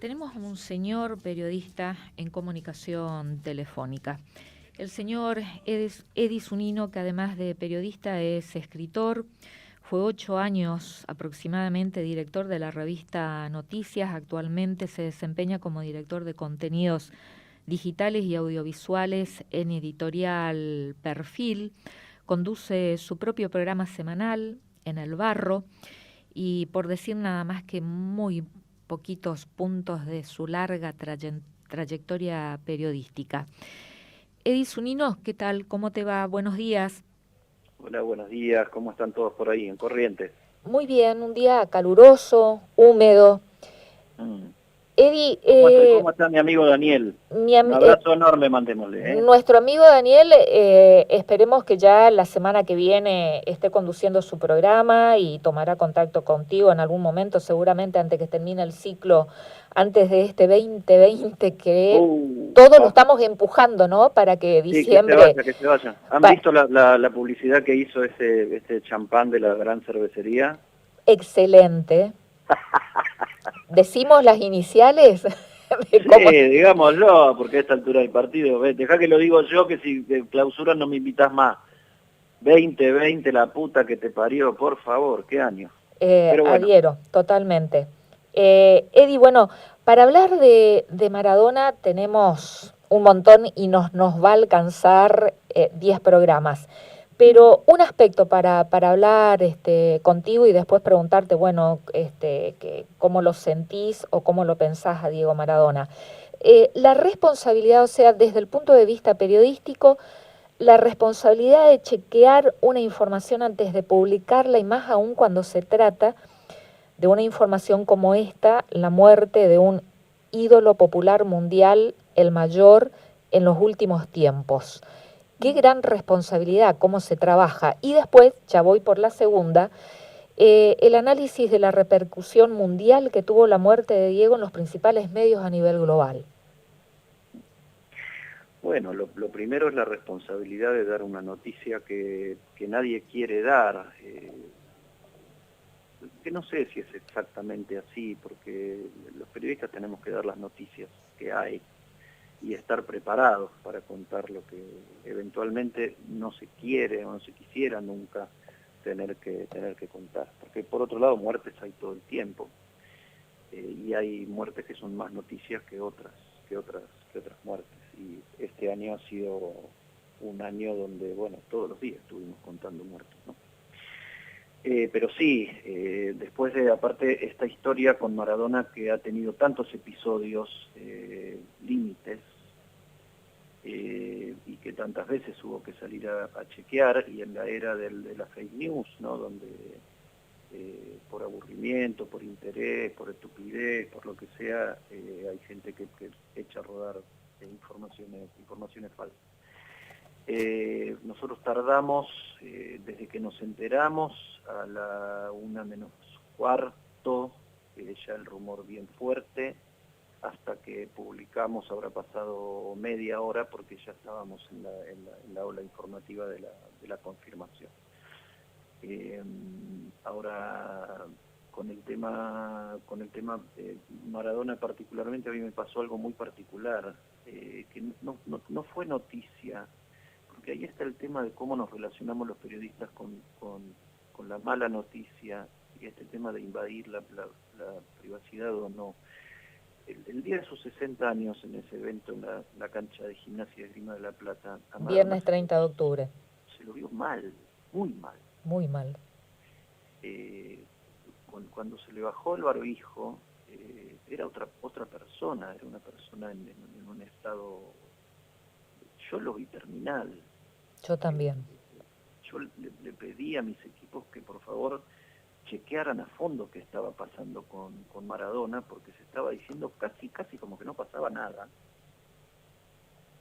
Tenemos un señor periodista en comunicación telefónica. El señor Edi Zunino, que además de periodista es escritor, fue 8 años aproximadamente director de la revista Noticias. Actualmente se desempeña como director de contenidos digitales y audiovisuales en Editorial Perfil. Conduce su propio programa semanal en El Barro y, por decir nada más que muy poquitos puntos de su larga trayectoria periodística. Edi Zunino, ¿qué tal? ¿Cómo te va? Buenos días. Hola, buenos días. ¿Cómo están todos por ahí en Corrientes? Muy bien, un día caluroso, húmedo. Mm. Edi, ¿Cómo está mi amigo Daniel? mi Un am- eh, abrazo enorme, mandémosle, ¿eh? nuestro amigo Daniel, esperemos que ya la semana que viene esté conduciendo su programa y tomará contacto contigo en algún momento, seguramente antes que termine el ciclo, antes de este 2020, que todos lo Ah, estamos empujando, ¿no? Para que sí, que se diciembre... vaya, que se vaya. ¿Han pa- visto la publicidad que hizo ese champán de la gran cervecería? Excelente. Decimos las iniciales de Sí, cómo... digámoslo, porque a esta altura del partido, dejá que lo digo yo, que si de clausura no me invitas más. 2020, la puta que te parió, por favor, qué año. Pero bueno. Adhiero, totalmente. Eddie, bueno, para hablar de Maradona tenemos un montón y nos va a alcanzar 10 programas. Mm. Pero un aspecto para hablar contigo y después preguntarte, bueno, cómo lo sentís o cómo lo pensás a Diego Maradona. La responsabilidad, o sea, desde el punto de vista periodístico, la responsabilidad de chequear una información antes de publicarla, y más aún cuando se trata de una información como esta, la muerte de un ídolo popular mundial, el mayor en los últimos tiempos. Qué gran responsabilidad, cómo se trabaja. Y después, ya voy por la segunda, el análisis de la repercusión mundial que tuvo la muerte de Diego en los principales medios a nivel global. Bueno, lo primero es la responsabilidad de dar una noticia que nadie quiere dar, que no sé si es exactamente así, porque los periodistas tenemos que dar las noticias que hay y estar preparados para contar lo que eventualmente no se quiere o no se quisiera nunca tener que contar. Porque por otro lado, muertes hay todo el tiempo, y hay muertes que son más noticias que otras muertes. Y este año ha sido un año donde, bueno, todos los días estuvimos contando muertos, ¿no? Pero sí, después de, aparte, esta historia con Maradona, que ha tenido tantos episodios límites, y que tantas veces hubo que salir a chequear, y en la era de la fake news, ¿no? Donde por aburrimiento, por interés, por estupidez, por lo que sea, hay gente que echa a rodar informaciones falsas. Nosotros tardamos, desde que nos enteramos, a la 1:45, ya el rumor bien fuerte, hasta que publicamos. Habrá pasado media hora porque ya estábamos en la ola informativa de la confirmación. Ahora, con el tema Maradona particularmente, a mí me pasó algo muy particular, que no fue noticia, porque ahí está el tema de cómo nos relacionamos los periodistas con la mala noticia, y este tema de invadir la privacidad o no. El día de sus 60 años, en ese evento en la cancha de Gimnasia y Esgrima de La Plata, a Maradona Viernes 30 de octubre. se lo vio mal, muy mal. Muy mal. Eh, Cuando se le bajó el barbijo, era otra persona, era una persona en un estado, yo lo vi terminal. Yo Eh, también. yo le pedí a mis equipos que por favor chequearan a fondo qué estaba pasando con Maradona, porque se estaba diciendo casi como que no pasaba nada.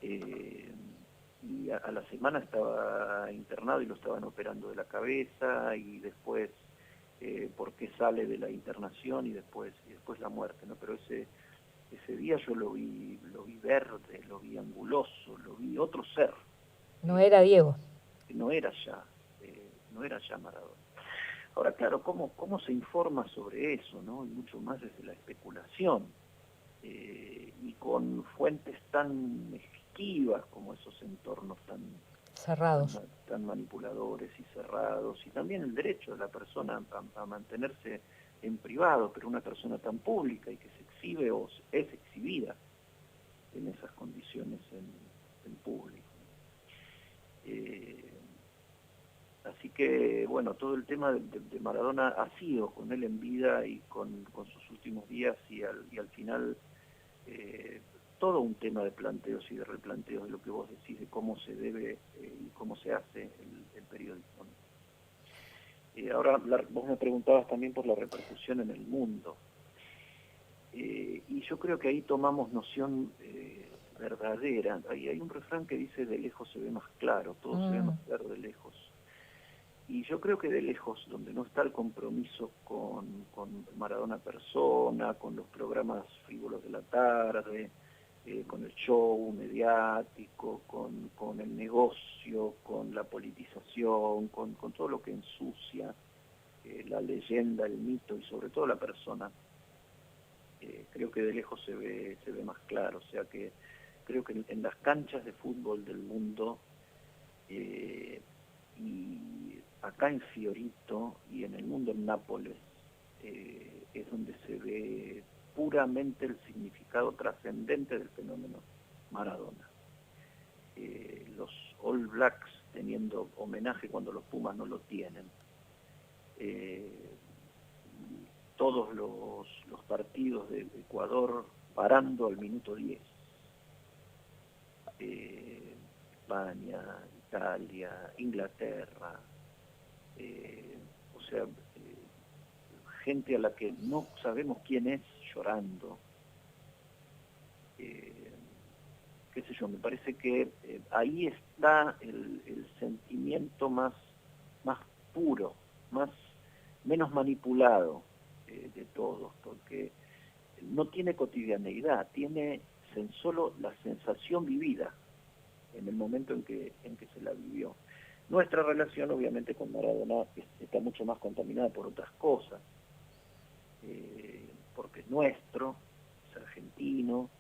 Y a la semana estaba internado y lo estaban operando de la cabeza, y después por qué sale de la internación y después la muerte, ¿no? Pero ese día yo lo vi verde, lo vi anguloso, lo vi otro ser, No era Diego. que no era ya Maradona. Ahora, claro, ¿cómo se informa sobre eso, no? Y mucho más desde la especulación. y con fuentes tan esquivas como esos entornos cerrados. tan manipuladores y cerrados, y también el derecho de la persona a mantenerse en privado, pero una persona tan pública y que se exhibe o es exhibida en esas condiciones en público. Así que, bueno, todo el tema de Maradona ha sido con él en vida y con sus últimos días y al final todo un tema de planteos y de replanteos de lo que vos decís, de cómo se debe y cómo se hace el periodismo. Ahora, vos me preguntabas también por la repercusión en el mundo. Y yo creo que ahí tomamos noción verdadera. Hay un refrán que dice: de lejos se ve más claro, todo se ve más claro de lejos. Y yo creo que de lejos, donde no está el compromiso con Maradona persona, con los programas frívolos de la tarde, con el show mediático, con el negocio, con la politización, con todo lo que ensucia la leyenda, el mito y sobre todo la persona, creo que de lejos se ve más claro. O sea que creo que en las canchas de fútbol del mundo, y acá en Fiorito y en el mundo en Nápoles, es donde se ve puramente el significado trascendente del fenómeno Maradona. Los All Blacks teniendo homenaje cuando los Pumas no lo tienen. Todos los partidos de Ecuador parando al minuto 10. España, Italia, Inglaterra, o sea, gente a la que no sabemos quién es llorando. Qué sé yo, me parece que ahí está el sentimiento más puro, menos manipulado de todos, porque no tiene cotidianeidad, tiene solo la sensación vivida en el momento en que se la vivió. Nuestra relación, obviamente, con Maradona está mucho más contaminada por otras cosas, porque es nuestro, es argentino,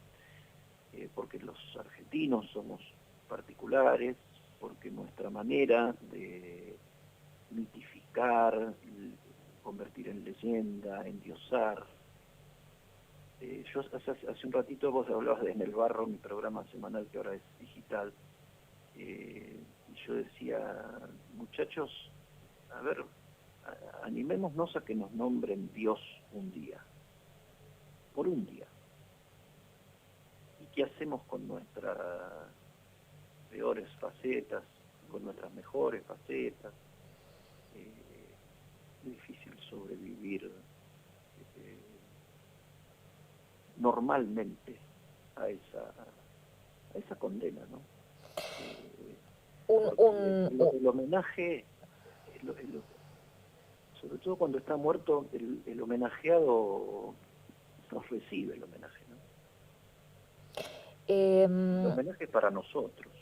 porque los argentinos somos particulares, porque nuestra manera de mitificar, convertir en leyenda, endiosar. Yo hace un ratito vos hablabas de En el Barro, mi programa semanal que ahora es digital, y yo decía: muchachos, a ver, animémonos a que nos nombren Dios un día, por un día. ¿Y qué hacemos con nuestras peores facetas, con nuestras mejores facetas? Es difícil sobrevivir normalmente a esa condena, ¿no? El homenaje, sobre todo cuando está muerto, el homenajeado nos recibe el homenaje, ¿no? El homenaje es para nosotros.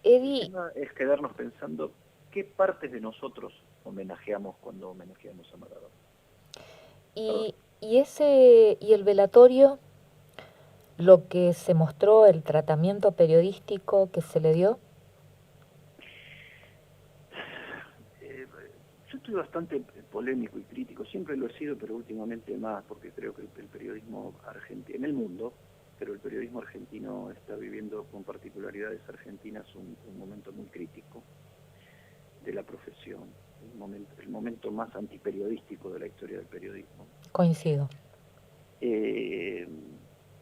Eddie, El tema es quedarnos pensando qué partes de nosotros homenajeamos cuando homenajeamos a Maradona. y el velatorio, lo que se mostró, el tratamiento periodístico que se le dio. Yo estoy bastante polémico y crítico, siempre lo he sido, pero últimamente más, porque creo que el periodismo argentino, en el mundo, pero el periodismo argentino está viviendo con particularidades argentinas un momento muy crítico de la profesión, el momento más antiperiodístico de la historia del periodismo. Coincido.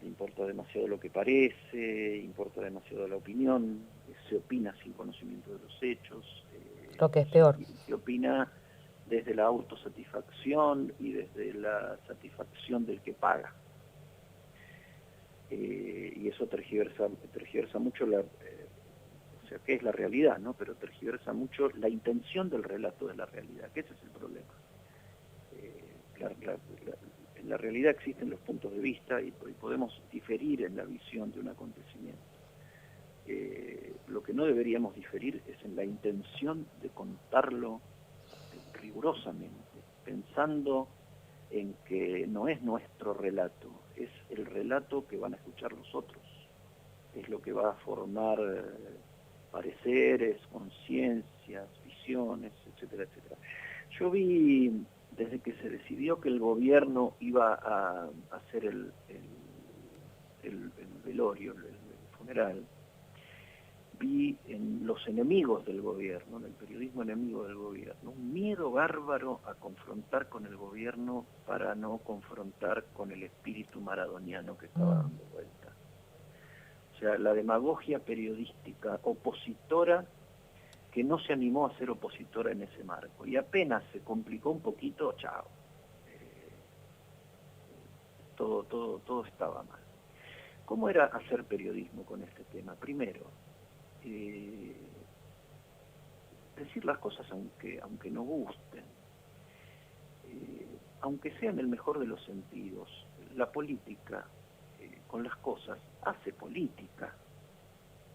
Importa demasiado lo que parece, importa demasiado la opinión, se opina sin conocimiento de los hechos, Lo que es peor. se opina desde la autosatisfacción y desde la satisfacción del que paga. Y eso tergiversa mucho o sea, ¿qué es la realidad, no? Pero tergiversa mucho la intención del relato de la realidad, que ese es el problema. En la realidad existen los puntos de vista y podemos diferir en la visión de un acontecimiento. Lo que no deberíamos diferir es en la intención de contarlo rigurosamente, pensando en que no es nuestro relato, es el relato que van a escuchar los otros. Es lo que va a formar pareceres, conciencias, visiones, etcétera, etcétera. Yo vi, desde que se decidió que el gobierno iba a hacer el velorio, el funeral, vi en los enemigos del gobierno, en el periodismo enemigo del gobierno, un miedo bárbaro a confrontar con el gobierno para no confrontar con el espíritu maradoniano que estaba dando vuelta. O sea, la demagogia periodística opositora que no se animó a ser opositora en ese marco. Y apenas se complicó un poquito, chao. Todo estaba mal. ¿Cómo era hacer periodismo con este tema? Primero, decir las cosas aunque no gusten, aunque sea en el mejor de los sentidos. La política, con las cosas, hace política,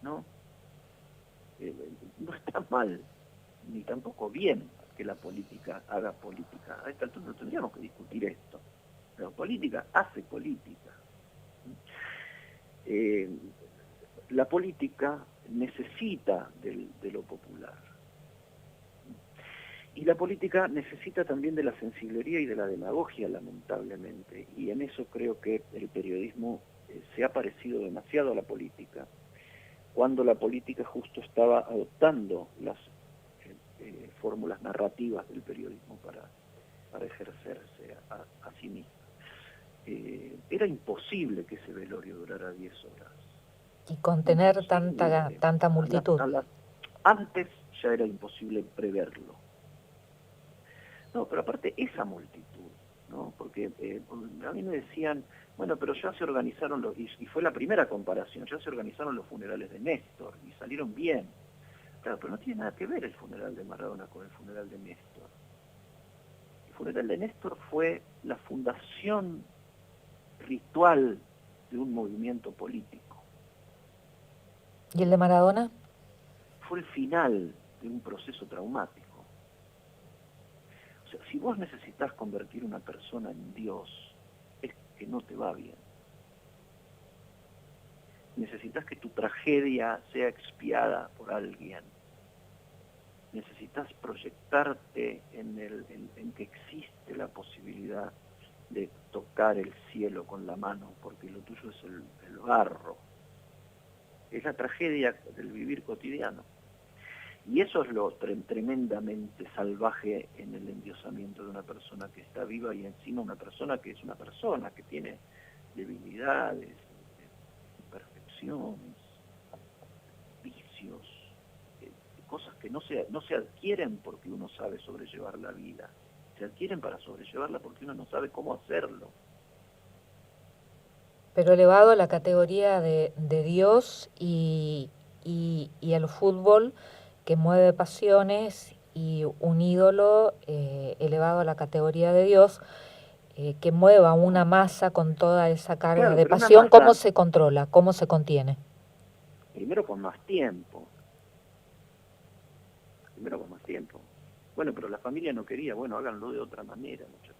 ¿no? No está mal, ni tampoco bien que la política haga política. A esta altura no tendríamos que discutir esto. La política hace política. La política necesita de lo popular. Y la política necesita también de la sensiblería y de la demagogia, lamentablemente. Y en eso creo que el periodismo se ha parecido demasiado a la política, cuando la política justo estaba adoptando las fórmulas narrativas del periodismo para ejercerse a sí misma. Era imposible que ese velorio durara 10 horas. Y contener tanta multitud. Antes ya era imposible preverlo. No, pero aparte esa multitud, ¿no? Porque a mí me decían, bueno, pero ya se organizaron y fue la primera comparación, ya se organizaron los funerales de Néstor y salieron bien. Claro, pero no tiene nada que ver el funeral de Maradona con el funeral de Néstor. El funeral de Néstor fue la fundación ritual de un movimiento político. ¿Y el de Maradona? Fue el final de un proceso traumático. O sea, si vos necesitas convertir a una persona en Dios, es que no te va bien. Necesitas que tu tragedia sea expiada por alguien. Necesitas proyectarte en que existe la posibilidad de tocar el cielo con la mano, porque lo tuyo es el barro. Es la tragedia del vivir cotidiano. Y eso es lo tremendamente salvaje en el endiosamiento de una persona que está viva y encima una persona que es una persona, que tiene debilidades, imperfecciones, vicios, cosas que no se adquieren porque uno sabe sobrellevar la vida, se adquieren para sobrellevarla porque uno no sabe cómo hacerlo. Pero elevado a la categoría de Dios y al fútbol que mueve pasiones y un ídolo elevado a la categoría de Dios que mueva una masa con toda esa carga Claro, de pero una pasión, ¿cómo masa, se controla? ¿Cómo se contiene? Primero con más tiempo. Bueno, pero la familia no quería, bueno, háganlo de otra manera, muchachos.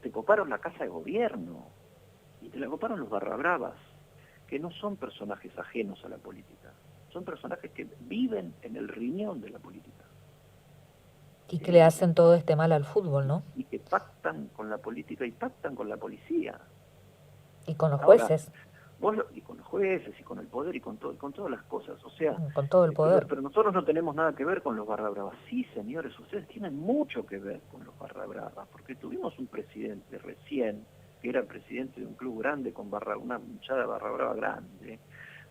Te coparon la casa de gobierno y te la coparon los barrabravas, que no son personajes ajenos a la política, son personajes que viven en el riñón de la política. Y que le hacen todo este mal al fútbol, ¿no? Y que pactan con la política y pactan con la policía. Y con los Ahora, jueces. y con los jueces, y con el poder, y con todas las cosas. O sea, con todo el poder. Pero nosotros no tenemos nada que ver con los barrabravas. Sí, señores, ustedes tienen mucho que ver con los barrabravas, porque tuvimos un presidente recién, que era presidente de un club grande con una hinchada barrabrava grande,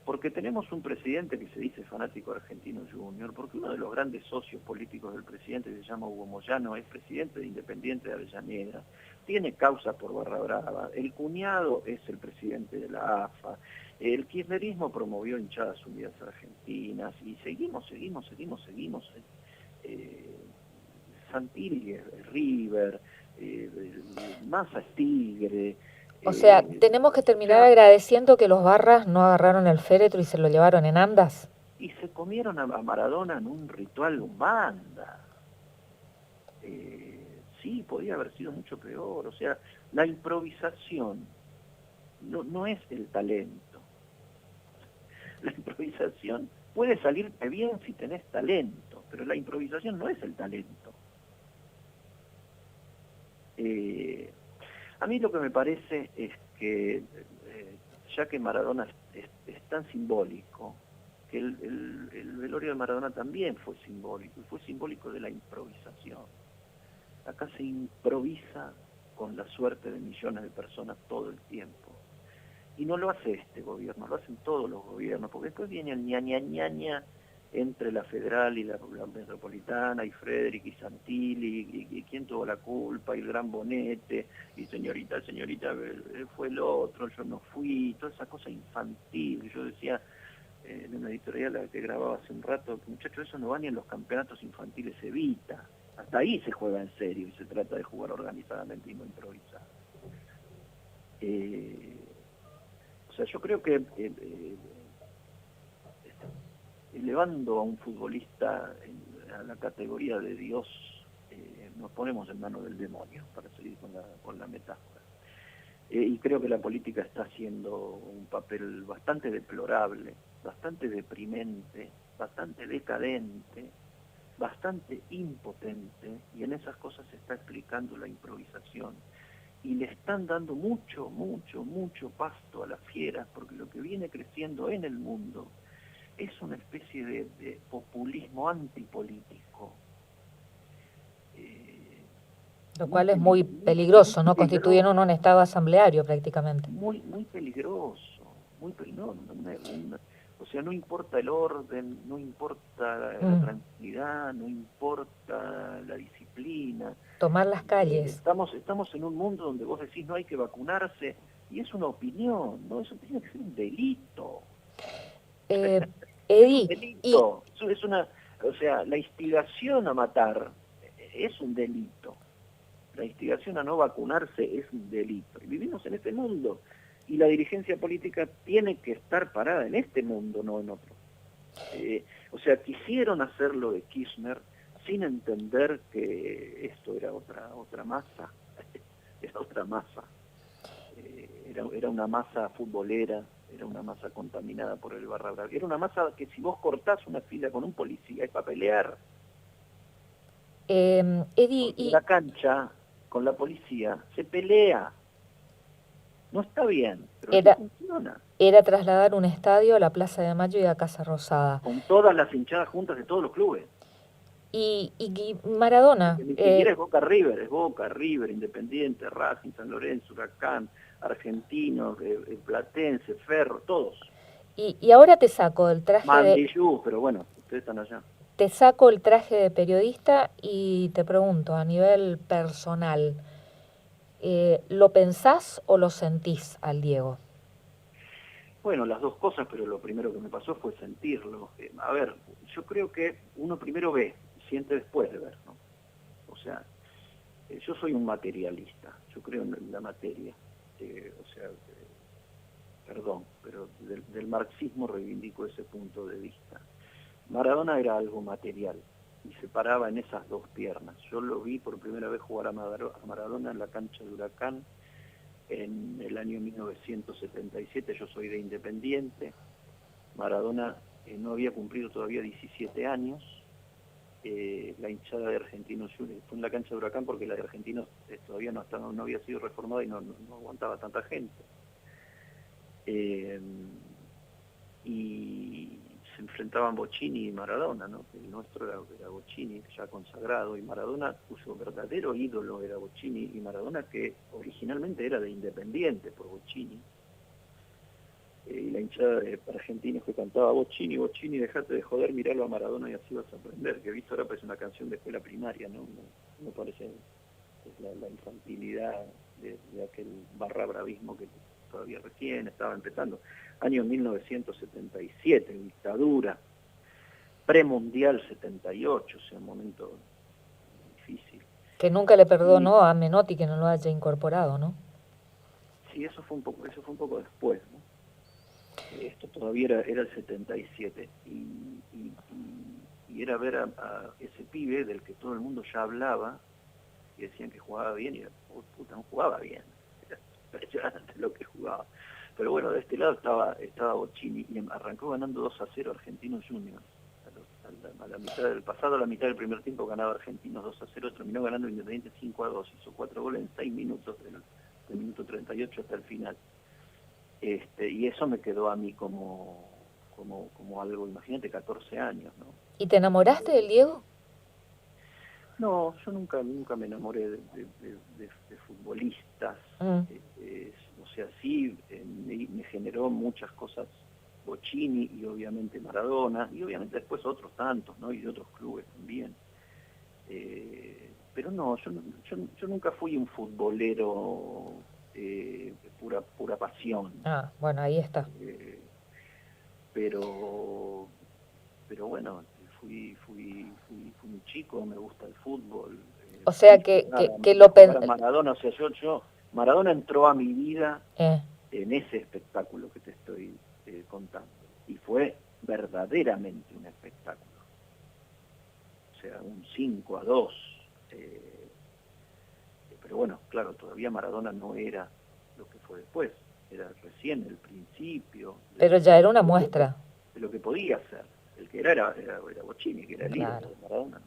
porque tenemos un presidente que se dice fanático argentino junior, porque uno de los grandes socios políticos del presidente, que se llama Hugo Moyano, es presidente de Independiente de Avellaneda, tiene causa por barra brava, el cuñado es el presidente de la AFA, el kirchnerismo promovió hinchadas unidas argentinas, y seguimos, Santilli, River, Massa es Tigre. O sea, tenemos que terminar agradeciendo que los barras no agarraron el féretro y se lo llevaron en andas. Y se comieron a Maradona en un ritual humanda. sí, podía haber sido mucho peor. O sea, la improvisación no es el talento. La improvisación puede salirte bien si tenés talento, pero la improvisación no es el talento. A mí lo que me parece es que, ya que Maradona es tan simbólico, que el velorio de Maradona también fue simbólico de la improvisación. Acá se improvisa con la suerte de millones de personas todo el tiempo. Y no lo hace este gobierno, lo hacen todos los gobiernos, porque después viene el ña entre la federal y la metropolitana, y Frederick y Santilli, y quién tuvo la culpa, y el gran Bonete, y señorita, fue el otro, yo no fui, toda esa cosa infantil. Yo decía en una editorial que grababa hace un rato, que muchachos, eso no va ni en los campeonatos infantiles Evita. Hasta ahí se juega en serio y se trata de jugar organizadamente y no improvisar. O sea, yo creo que elevando a un futbolista a la categoría de Dios, nos ponemos en manos del demonio, para seguir con la metáfora. Y creo que la política está haciendo un papel bastante deplorable, bastante deprimente, bastante decadente, bastante impotente, y en esas cosas se está explicando la improvisación. Y le están dando mucho pasto a las fieras, porque lo que viene creciendo en el mundo es una especie de populismo antipolítico. Lo cual es muy peligroso, ¿no? Constituyendo un estado asambleario prácticamente. Muy peligroso. O sea, no importa el orden, no importa la tranquilidad, no importa la disciplina. Tomar las calles. Estamos en un mundo donde vos decís no hay que vacunarse, y es una opinión, ¿no? Eso tiene que ser un delito. Eddie, es un delito. O sea, la instigación a matar es un delito. La instigación a no vacunarse es un delito. Y vivimos en este mundo. Y la dirigencia política tiene que estar parada en este mundo, no en otro. O sea, quisieron hacerlo de Kirchner sin entender que esto era otra masa. Era otra masa. Era una masa futbolera, era una masa contaminada por el barra brava. Era una masa que si vos cortás una fila con un policía es para pelear. Eddie, en la cancha, con la policía, se pelea. No está bien, pero eso funciona. Era trasladar un estadio a la Plaza de Mayo y a Casa Rosada. Con todas las hinchadas juntas de todos los clubes. Y Maradona. Porque ni siquiera es Boca, River, Independiente, Racing, San Lorenzo, Huracán, Argentino, Platense, Ferro, todos. Y ahora te saco el traje Mandillú, pero bueno, ustedes están allá. Te saco el traje de periodista y te pregunto, a nivel personal, ¿lo pensás o lo sentís al Diego? Bueno, las dos cosas, pero lo primero que me pasó fue sentirlo. A ver, yo creo que uno primero ve, siente después de ver, ¿no? O sea, yo soy un materialista, yo creo en la materia. Perdón, pero del marxismo reivindico ese punto de vista. Maradona era algo material y se paraba en esas dos piernas. Yo lo vi por primera vez jugar a Maradona en la cancha de Huracán en el año 1977. Yo soy de Independiente. Maradona no había cumplido todavía 17 años. La hinchada de Argentinos Juniors fue en la cancha de Huracán porque la de Argentinos todavía no había sido reformada y no aguantaba tanta gente. Y se enfrentaban Bochini y Maradona, ¿no? El nuestro era Bochini, ya consagrado, y Maradona, cuyo verdadero ídolo era Bochini, y Maradona, que originalmente era de Independiente por Bochini. Y la hinchada de argentinos que cantaba Bochini, dejate de joder, miralo a Maradona y así vas a aprender, que visto ahora parece una canción de escuela primaria, ¿no? Me parece la infantilidad de aquel barra bravismo que todavía recién estaba empezando. Año 1977, dictadura, premundial 78, o sea, un momento difícil. Que nunca le perdonó a Menotti que no lo haya incorporado, ¿no? Sí, eso fue un poco después, ¿no? Esto todavía era el 77, y era ver a ese pibe del que todo el mundo ya hablaba, que decían que jugaba bien, y yo, puta, no jugaba bien, era impresionante lo que jugaba. Pero bueno, de este lado estaba Bocchini, y arrancó ganando 2-0 Argentinos Juniors. A la mitad del pasado, a la mitad del primer tiempo ganaba Argentinos 2-0, terminó ganando Independiente 5-2, hizo 4 goles en 6 minutos, del minuto 38 hasta el final. Y eso me quedó a mí como algo, imagínate, 14 años, ¿no? ¿Y te enamoraste del Diego? No, yo nunca me enamoré de futbolistas. Mm. O sea, sí, me generó muchas cosas Bocchini y obviamente Maradona, y obviamente después otros tantos, ¿no? Y de otros clubes también. Pero no, yo nunca fui un futbolero pura pasión. Ah, bueno, ahí está. Eh, pero bueno, fui muy chico, me gusta el fútbol, O sea que vi jugar a Maradona, o sea, Maradona entró a mi vida en ese espectáculo que te estoy contando, y fue verdaderamente un espectáculo, o sea, un 5-2, pero bueno, claro, todavía Maradona no era lo que fue después, era recién el principio Pero ya era una muestra. de lo que podía ser. El que era Bocchini, que era el ídolo Claro. de Maradona.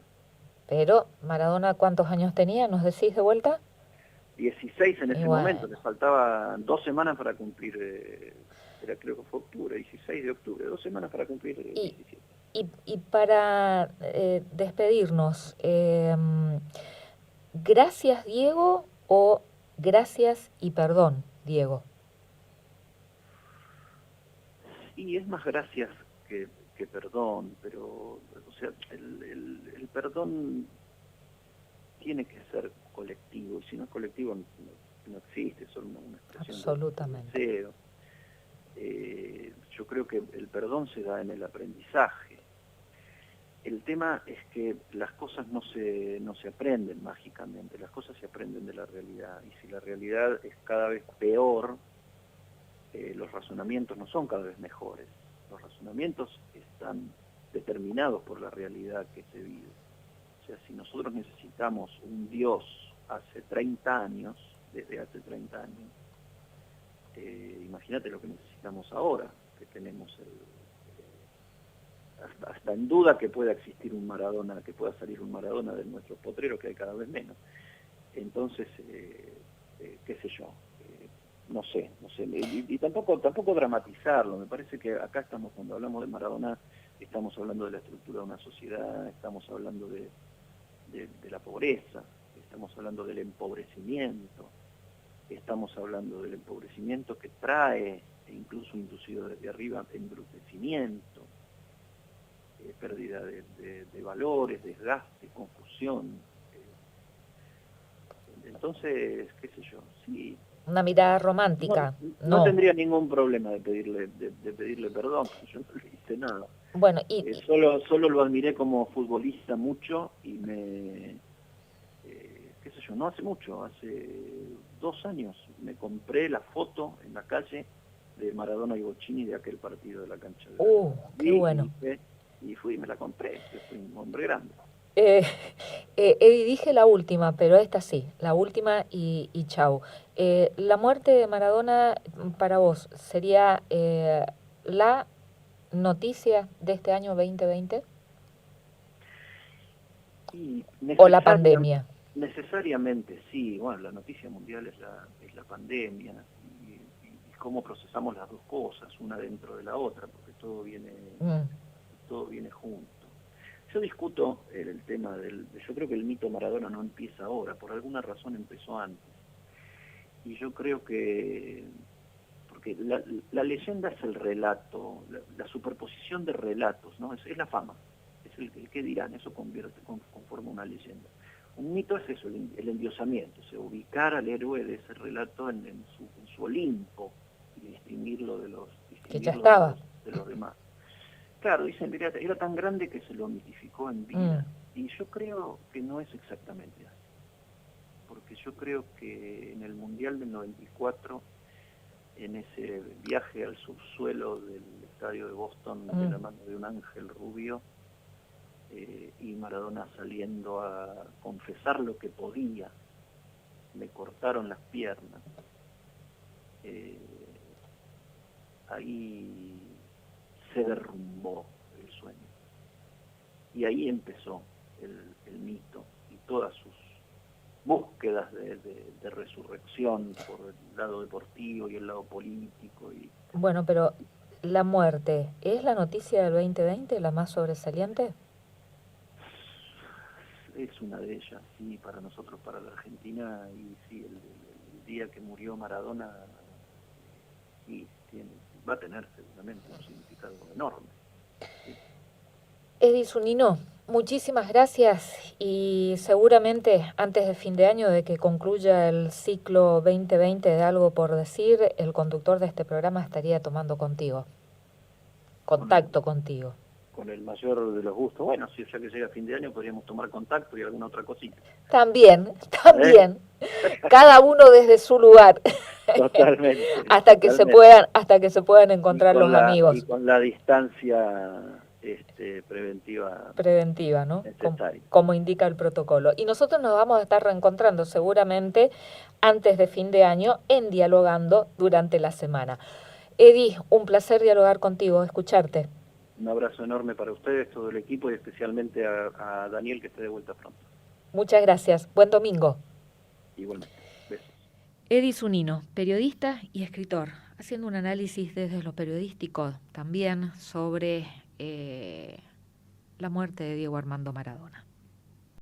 Pero Maradona, ¿cuántos años tenía? ¿Nos decís de vuelta? 16 en Y ese momento, bueno. le faltaban 2 semanas para cumplir, creo que fue octubre, 16 de octubre, 2 semanas para cumplir Y, 17. y para despedirnos, gracias Diego o gracias y perdón, Diego. Y es más gracias que perdón, pero, o sea, el perdón tiene que ser colectivo, y si no es colectivo no existe, es solo una expresión de Absolutamente. deseo. Yo creo que el perdón se da en el aprendizaje. El tema es que las cosas no se aprenden mágicamente, las cosas se aprenden de la realidad, y si la realidad es cada vez peor, los razonamientos no son cada vez mejores, los razonamientos están determinados por la realidad que se vive. O sea, si nosotros necesitamos un Dios hace 30 años, desde hace 30 años, imagínate lo que necesitamos ahora, que tenemos hasta en duda que pueda existir un Maradona, que pueda salir un Maradona de nuestros potreros, que hay cada vez menos. Entonces, qué sé yo, no sé, y tampoco dramatizarlo. Me parece que acá estamos, cuando hablamos de Maradona, estamos hablando de la estructura de una sociedad, estamos hablando de la pobreza, estamos hablando del empobrecimiento, estamos hablando del empobrecimiento que trae, e incluso inducido desde arriba, embrutecimiento, pérdida de valores, desgaste, confusión. Entonces, qué sé yo, sí. Una mirada romántica, No no. tendría ningún problema de pedirle perdón, porque yo no le hice nada. Bueno, Solo lo admiré como futbolista mucho, y qué sé yo, no hace mucho, hace 2 años me compré la foto en la calle de Maradona y Bocchini de aquel partido de la cancha de qué bueno. y fui y me la compré, yo soy un hombre grande. Eh, Eddie, dije la última, pero esta sí, la última y chau. La muerte de Maradona para vos sería la noticia de este año 2020 Y o la pandemia. necesariamente sí, bueno, la noticia mundial es la pandemia, y cómo procesamos las dos cosas, una dentro de la otra, porque todo viene junto. Yo discuto el tema yo creo que el mito Maradona no empieza ahora, por alguna razón empezó antes. Y yo creo que, porque la leyenda es el relato, la superposición de relatos, ¿no? Es la fama, es el que dirán, eso conforma una leyenda. Un mito es eso, el endiosamiento, o sea, ubicar al héroe de ese relato en su Olimpo, y distinguirlo de los Que ya estaba. demás. Claro, dicen, era tan grande que se lo mitificó en vida. Y yo creo que no es exactamente así. Porque yo creo que en el Mundial del 94, en ese viaje al subsuelo del estadio de Boston, de la mano de un ángel rubio, y Maradona saliendo a confesar lo que podía, me cortaron las piernas, ahí se derrumbó el sueño. Y ahí empezó el mito y todas sus búsquedas de resurrección por el lado deportivo y el lado político. Bueno, pero la muerte, ¿es la noticia del 2020 la más sobresaliente? Es una de ellas, sí, para nosotros, para la Argentina, y sí, el día que murió Maradona, sí, va a tener seguramente un significado enorme. Sí. Edi Zunino, muchísimas gracias y seguramente antes de fin de año, de que concluya el ciclo 2020 de Algo por Decir, el conductor de este programa estaría tomando contacto contigo. Con el mayor de los gustos. Bueno, si ya que llega fin de año podríamos tomar contacto y alguna otra cosita. También. Cada uno desde su lugar. Totalmente. hasta que se puedan encontrar los amigos. Y con la distancia preventiva, ¿no? Necesaria. Como indica el protocolo. Y nosotros nos vamos a estar reencontrando seguramente antes de fin de año en Dialogando durante la semana. Edi, un placer dialogar contigo, escucharte. Un abrazo enorme para ustedes, todo el equipo, y especialmente a Daniel, que esté de vuelta pronto. Muchas gracias. Buen domingo. Igualmente. Besos. Edi Zunino, periodista y escritor, haciendo un análisis desde lo periodístico también sobre la muerte de Diego Armando Maradona.